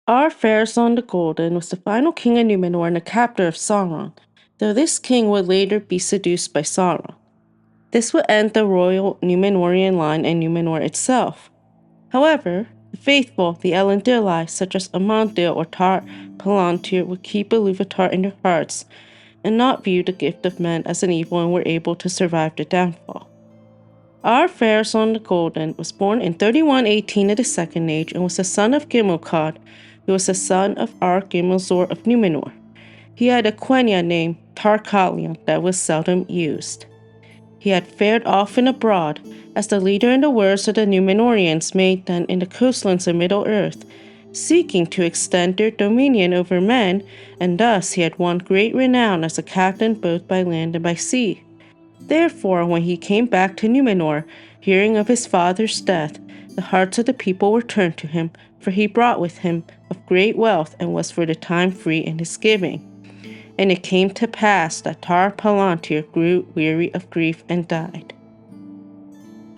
Ar-Pharazôn the Golden was the final king of Numenor and a captor of Sauron, though this king would later be seduced by Sauron. This would end the royal Numenorian line and Numenor itself. However, the faithful, the Elendili, such as Amandil or Tar-Palantir, would keep Ilúvatar in their hearts and not view the gift of men as an evil and were able to survive the downfall. Ar-Pharazôn the Golden was born in 3118 of the Second Age and was the son of Gimilcad, who was the son of Ar-Gimilzor of Numenor. He had a Quenya named Tar-Calion that was seldom used. He had fared often abroad, as the leader in the wars of the Numenorians made then in the coastlands of Middle-earth, seeking to extend their dominion over men, and thus he had won great renown as a captain both by land and by sea. Therefore, when he came back to Numenor, hearing of his father's death, the hearts of the people were turned to him, for he brought with him of great wealth and was for the time free in his giving. And it came to pass that Tar-Palantir grew weary of grief and died.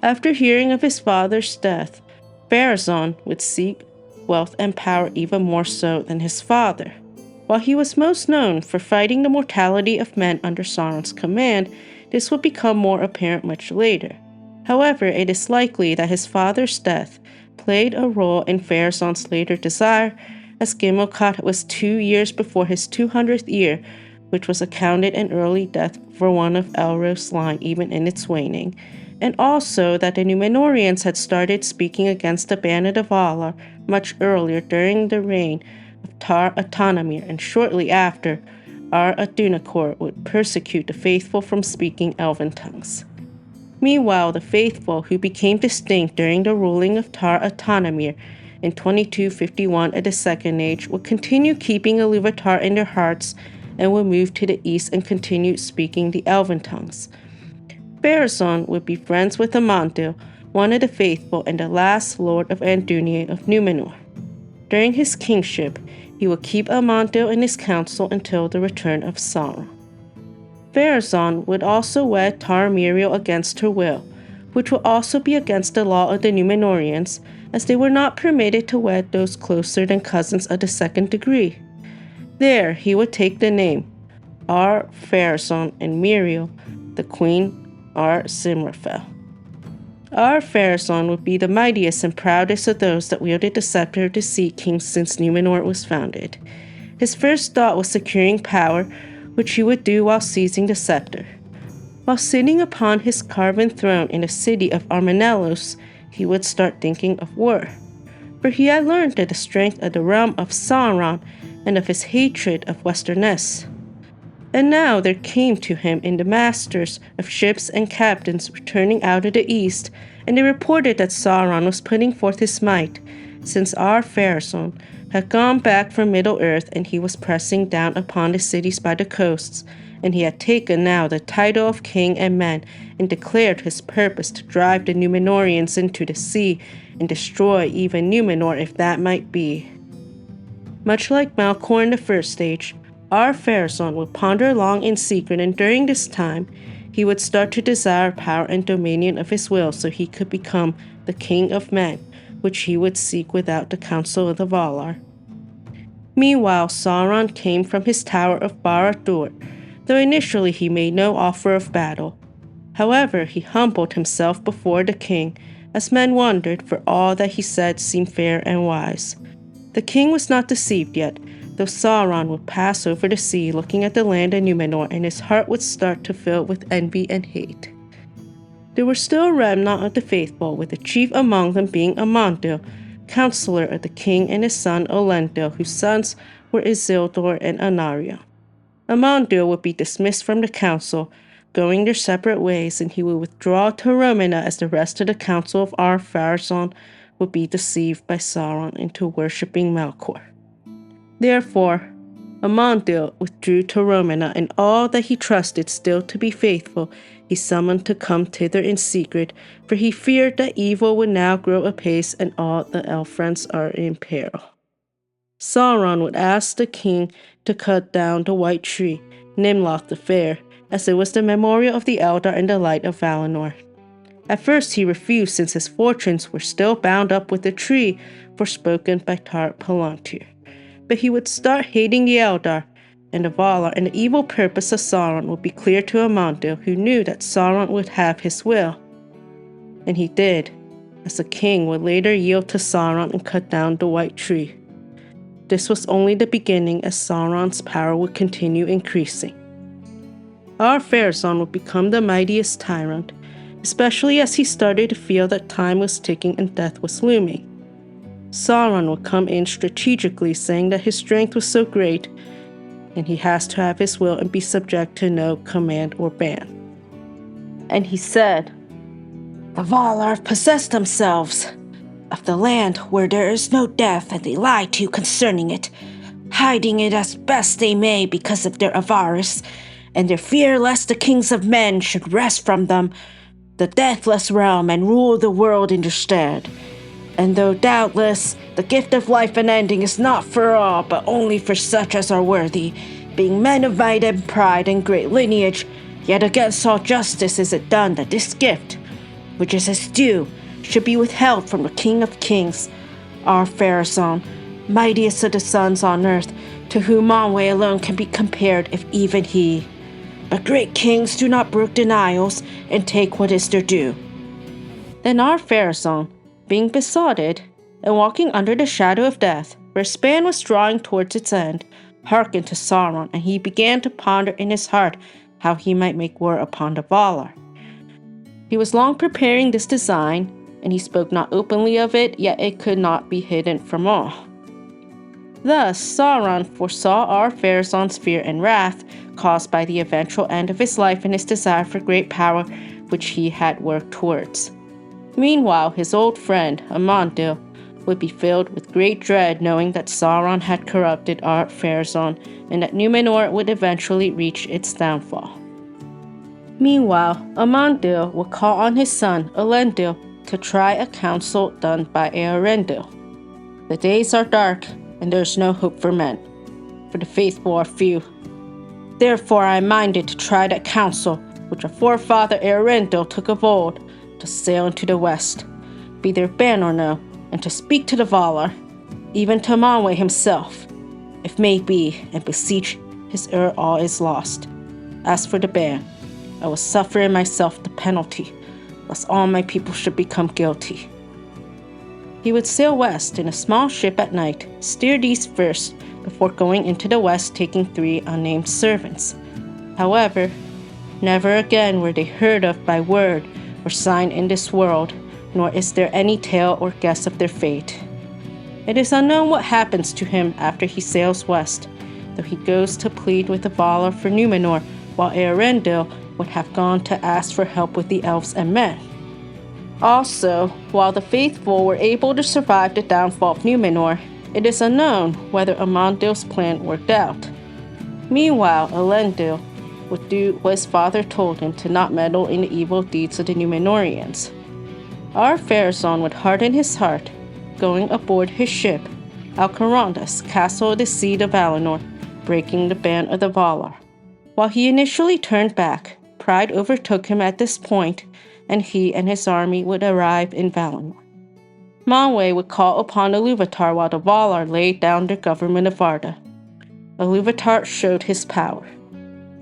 After hearing of his father's death, Pharazôn would seek wealth and power even more so than his father. While he was most known for fighting the mortality of men under Sauron's command, this would become more apparent much later. However, it is likely that his father's death played a role in Pharazôn's later desire, as Gimilcad was 2 years before his 200th year, which was accounted an early death for one of Elros's line even in its waning, and also that the Numenorians had started speaking against the Band of Valar much earlier during the reign of Tar-Palantir, and shortly after, Ar-Adunacor would persecute the faithful from speaking Elven tongues. Meanwhile, the faithful, who became distinct during the ruling of Tar-Palantir in 2251 of the Second Age, would continue keeping Ilúvatar in their hearts and would move to the east and continue speaking the Elven tongues. Pharazôn would be friends with Amandil, one of the faithful and the last lord of Andúni of Numenor. During his kingship, he would keep Amandil in his council until the return of Sauron. Pharazôn would also wed Tar-Miriel against her will, which would also be against the law of the Numenorians, as they were not permitted to wed those closer than cousins of the second degree. There he would take the name Ar-Pharazôn and Miriel, the queen Ar-Zimrafel. Ar-Pharazôn would be the mightiest and proudest of those that wielded the Sceptre of the Sea Kings since Numenor was founded. His first thought was securing power, which he would do while seizing the scepter. While sitting upon his carven throne in the city of Armanelos, he would start thinking of war. For he had learned of the strength of the realm of Sauron and of his hatred of Westernesse. And now there came to him in the masters of ships and captains returning out of the east, and they reported that Sauron was putting forth his might, since Ar-Pharazôn had gone back from Middle-earth, and he was pressing down upon the cities by the coasts, and he had taken now the title of king and man, and declared his purpose to drive the Numenorians into the sea, and destroy even Numenor if that might be. Much like Melkor in the first age, Ar-Pharazôn would ponder long in secret, and during this time, he would start to desire power and dominion of his will so he could become the king of men, which he would seek without the counsel of the Valar. Meanwhile, Sauron came from his tower of Barad-dûr, though initially he made no offer of battle. However, he humbled himself before the king, as men wondered, for all that he said seemed fair and wise. The king was not deceived yet, though Sauron would pass over the sea looking at the land of Numenor, and his heart would start to fill with envy and hate. There were still a remnant of the faithful, with the chief among them being Amandil, counselor of the king, and his son Elendil, whose sons were Isildur and Anarion. Amandil would be dismissed from the council, going their separate ways, and he would withdraw to Romena as the rest of the council of Ar-Pharazôn would be deceived by Sauron into worshipping Melkor. Therefore, Amandil withdrew to Romena, and all that he trusted still to be faithful he summoned to come thither in secret, for he feared that evil would now grow apace and all the elf-friends are in peril. Sauron would ask the king to cut down the white tree, Nimloth the Fair, as it was the memorial of the Eldar and the light of Valinor. At first he refused, since his fortunes were still bound up with the tree forespoken by Tar-Palantir. but he would start hating the Eldar and the Valar, and the evil purpose of Sauron would be clear to Amandil, who knew that Sauron would have his will. And he did, as the king would later yield to Sauron and cut down the White Tree. This was only the beginning, as Sauron's power would continue increasing. Ar-Pharazôn would become the mightiest tyrant, especially as he started to feel that time was ticking and death was looming. Sauron would come in strategically, saying that his strength was so great, and he has to have his will and be subject to no command or ban. And he said, "The Valar possess themselves of the land where there is no death, and they lie to you concerning it, hiding it as best they may because of their avarice, and their fear lest the kings of men should wrest from them the deathless realm and rule the world in their stead. And though doubtless the gift of life unending is not for all, but only for such as are worthy, being men of might and pride and great lineage, yet against all justice is it done that this gift, which is his due, should be withheld from the King of Kings, Ar-Pharazôn, mightiest of the sons on earth, to whom Manwë alone can be compared, if even he. But great kings do not brook denials and take what is their due." Then Ar-Pharazôn, being besotted and walking under the shadow of death, where his span was drawing towards its end, hearkened to Sauron, and he began to ponder in his heart how he might make war upon the Valar. He was long preparing this design, and he spoke not openly of it, yet it could not be hidden from all. Thus Sauron foresaw Ar-Pharazôn's fear and wrath, caused by the eventual end of his life and his desire for great power, which he had worked towards. Meanwhile, his old friend, Amandil, would be filled with great dread, knowing that Sauron had corrupted Ar-Pharazôn and that Numenor would eventually reach its downfall. Meanwhile, Amandil would call on his son, Elendil, to try a council done by Elendil. "The days are dark, and there is no hope for men, for the faithful are few. Therefore I am minded to try that counsel which our forefather Elendil took of old, to sail into the west, be their ban or no, and to speak to the Valar, even to Manwë himself, if may be, and beseech his ere all is lost. As for the ban, I will suffer in myself the penalty, lest all my people should become guilty." He would sail west in a small ship at night, steered east first, before going into the west, taking 3 unnamed servants. However, never again were they heard of by word or sign in this world, nor is there any tale or guess of their fate. It is unknown what happens to him after he sails west, though he goes to plead with the Valar for Numenor, while Elendil would have gone to ask for help with the elves and men. Also, while the faithful were able to survive the downfall of Numenor, it is unknown whether Amandil's plan worked out. Meanwhile, Elendil would do what his father told him, to not meddle in the evil deeds of the Numenorians. Ar-Pharazôn would harden his heart, going aboard his ship, Alcaronda's castle of the Seed of Valinor, breaking the ban of the Valar. While he initially turned back, pride overtook him at this point, and he and his army would arrive in Valinor. Manwë would call upon Ilúvatar while the Valar laid down their government of Arda. Ilúvatar showed his power.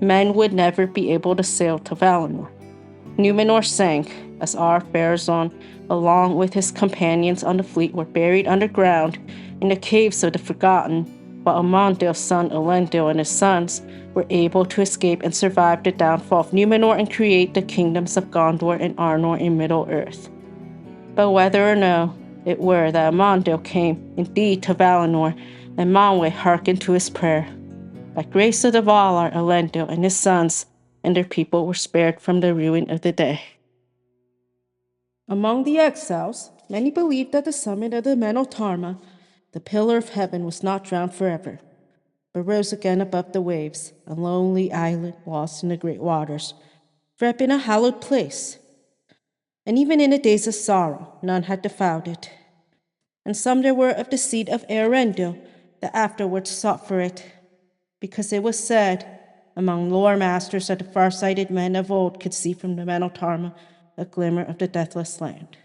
Men would never be able to sail to Valinor. Numenor sank, as Ar-Pharazôn, along with his companions on the fleet, were buried underground in the caves of the Forgotten, while Amandil's son Elendil and his sons were able to escape and survive the downfall of Numenor and create the kingdoms of Gondor and Arnor in Middle-earth. But whether or no it were that Amandil came indeed to Valinor, and Manwë hearkened to his prayer, by grace of the Valar, Elendil and his sons and their people were spared from the ruin of the day. Among the exiles, many believed that the summit of the Meneltarma, the pillar of heaven, was not drowned forever, but rose again above the waves, a lonely island lost in the great waters, for it had been a hallowed place. And even in the days of sorrow, none had defiled it. And some there were of the seed of Elendil that afterwards sought for it, because it was said among lore masters that the far-sighted men of old could see from the Meneltarma a glimmer of the deathless land.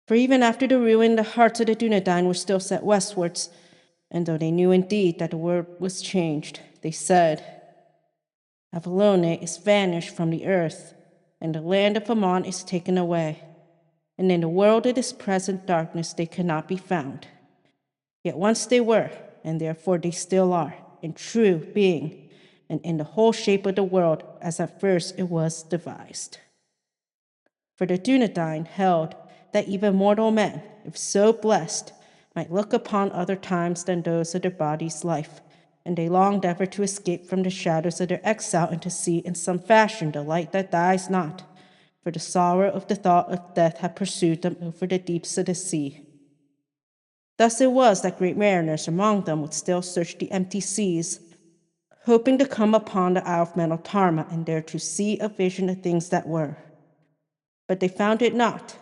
For even after the ruin, the hearts of the Dunedain were still set westwards, And though they knew indeed that the world was changed, they said, Avalone is vanished from the earth, and the land of Aman is taken away, and in the world of this present darkness they cannot be found. Yet once they were, and therefore they still are, in true being, and in the whole shape of the world as at first it was devised. For the Dunedain held that even mortal men, if so blessed, might look upon other times than those of their body's life, and they longed ever to escape from the shadows of their exile and to see in some fashion the light that dies not, for the sorrow of the thought of death had pursued them over the deeps of the sea. Thus it was that great mariners among them would still search the empty seas, hoping to come upon the Isle of Meneltarma and there to see a vision of things that were. But they found it not,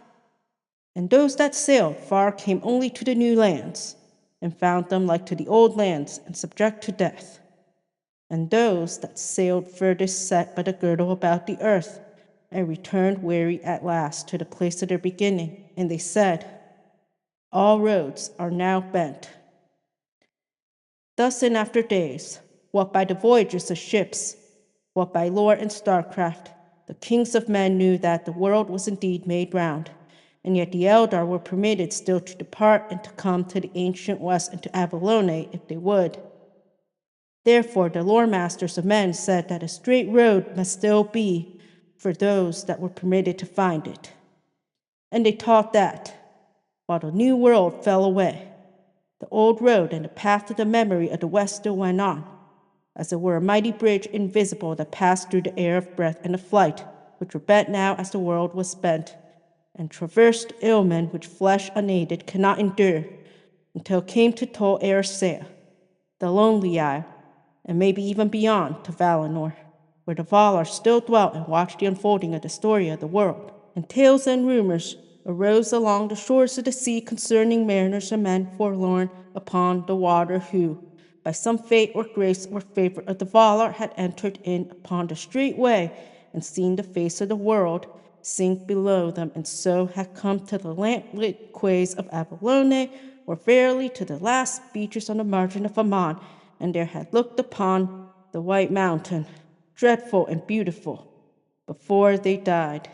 and those that sailed far came only to the new lands, and found them like to the old lands and subject to death. And those that sailed furthest set but a girdle about the earth, and returned weary at last to the place of their beginning, and they said, all roads are now bent. Thus in after days, what by the voyages of ships, what by lore and starcraft, the kings of men knew that the world was indeed made round, and yet the Eldar were permitted still to depart and to come to the ancient west and to Avalone if they would. Therefore the lore masters of men said that a straight road must still be for those that were permitted to find it. And they taught that, while the new world fell away, the old road and the path of the memory of the west still went on, as it were a mighty bridge invisible that passed through the air of breath and of flight, which were bent now as the world was bent, and traversed Ilmen which flesh unaided cannot endure, until it came to Tol Eressëa, the lonely isle, and maybe even beyond to Valinor, where the Valar still dwelt and watched the unfolding of the story of the world. And tales and rumors arose along the shores of the sea concerning mariners and men forlorn upon the water who, by some fate or grace or favor of the Valar, had entered in upon the straight way and seen the face of the world sink below them, and so had come to the lamplit quays of Avalone, or verily to the last beaches on the margin of Aman, and there had looked upon the white mountain, dreadful and beautiful, before they died.